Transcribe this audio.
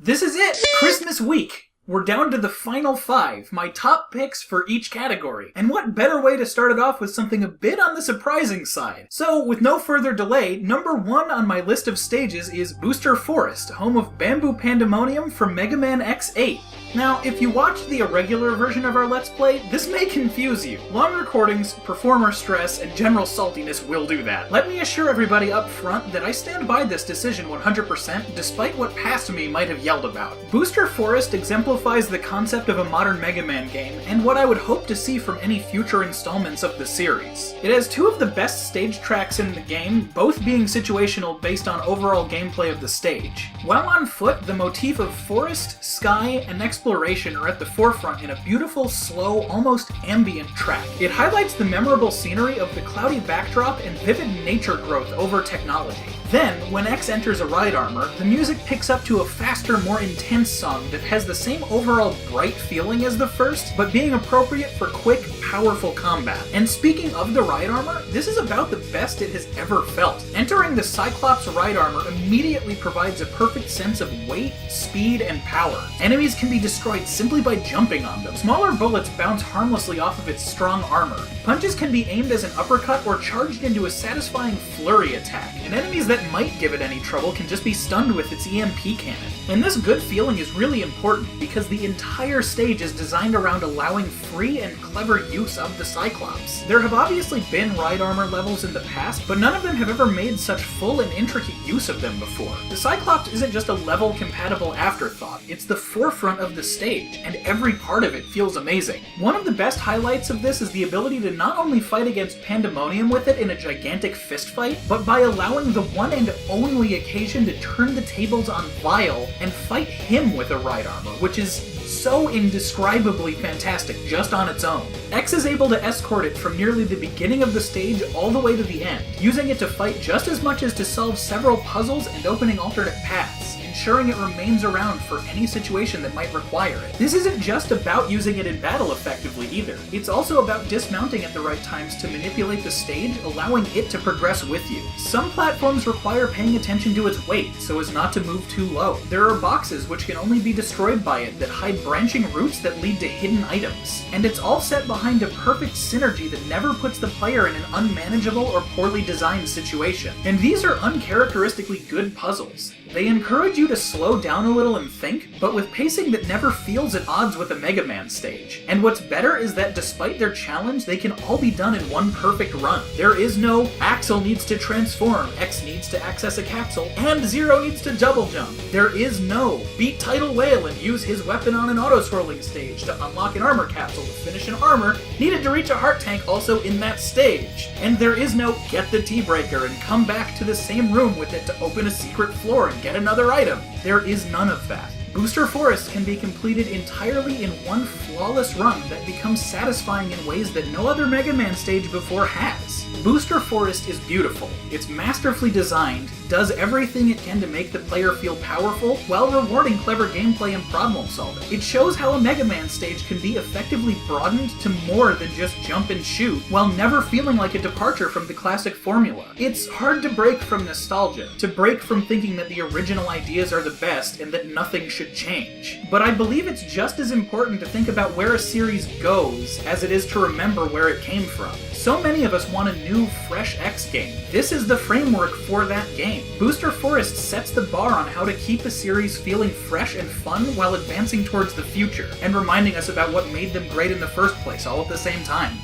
This is it! Christmas week! We're down to the final 5, my top picks for each category. And what better way to start it off with something a bit on the surprising side? So, with no further delay, number 1 on my list of stages is Booster Forest, home of Bamboo Pandemonium from Mega Man X8. Now, if you watched the irregular version of our Let's Play, this may confuse you. Long recordings, performer stress, and general saltiness will do that. Let me assure everybody up front that I stand by this decision 100%, despite what past me might have yelled about. Booster Forest exemplifies the concept of a modern Mega Man game, and what I would hope to see from any future installments of the series. It has 2 of the best stage tracks in the game, both being situational based on overall gameplay of the stage. While on foot, the motif of forest, sky, and exploration are at the forefront in a beautiful, slow, almost ambient track. It highlights the memorable scenery of the cloudy backdrop and vivid nature growth over technology. Then, when X enters a ride armor, the music picks up to a faster, more intense song that has the same overall bright feeling as the first, but being appropriate for quick, powerful combat. And speaking of the ride armor, this is about the best it has ever felt. Entering the Cyclops ride armor immediately provides a perfect sense of weight, speed, and power. Enemies can be destroyed simply by jumping on them. Smaller bullets bounce harmlessly off of its strong armor. Punches can be aimed as an uppercut or charged into a satisfying flurry attack, and enemies that might give it any trouble can just be stunned with its EMP cannon. And this good feeling is really important because the entire stage is designed around allowing free and clever use of the Cyclops. There have obviously been ride armor levels in the past, but none of them have ever made such full and intricate use of them before. The Cyclops isn't just a level-compatible afterthought, it's the forefront of the stage, and every part of it feels amazing. One of the best highlights of this is the ability to not only fight against Pandemonium with it in a gigantic fistfight, but by allowing the one and only occasion to turn the tables on Vile and fight him with a ride armor, which is so indescribably fantastic just on its own. X is able to escort it from nearly the beginning of the stage all the way to the end, using it to fight just as much as to solve several puzzles and opening alternate paths, ensuring it remains around for any situation that might require it. This isn't just about using it in battle effectively either. It's also about dismounting at the right times to manipulate the stage, allowing it to progress with you. Some platforms require paying attention to its weight so as not to move too low. There are boxes which can only be destroyed by it that hide branching routes that lead to hidden items. And it's all set behind a perfect synergy that never puts the player in an unmanageable or poorly designed situation. And these are uncharacteristically good puzzles. They encourage you to slow down a little and think, but with pacing that never feels at odds with a Mega Man stage. And what's better is that despite their challenge, they can all be done in one perfect run. There is no Axel needs to transform, X needs to access a capsule, and Zero needs to double jump. There is no beat Tidal Whale and use his weapon on an auto-scrolling stage to unlock an armor capsule to finish an armor needed to reach a heart tank also in that stage. And there is no get the T-Breaker and come back to the same room with it to open a secret floor and get another item. There is none of that. Booster Forest can be completed entirely in one flawless run that becomes satisfying in ways that no other Mega Man stage before has. Booster Forest is beautiful. It's masterfully designed, does everything it can to make the player feel powerful, while rewarding clever gameplay and problem solving. It shows how a Mega Man stage can be effectively broadened to more than just jump and shoot, while never feeling like a departure from the classic formula. It's hard to break from nostalgia, to break from thinking that the original ideas are the best and that nothing should change. But I believe it's just as important to think about where a series goes as it is to remember where it came from. So many of us want a new, fresh X game. This is the framework for that game. Booster Forest sets the bar on how to keep a series feeling fresh and fun while advancing towards the future, and reminding us about what made them great in the first place all at the same time.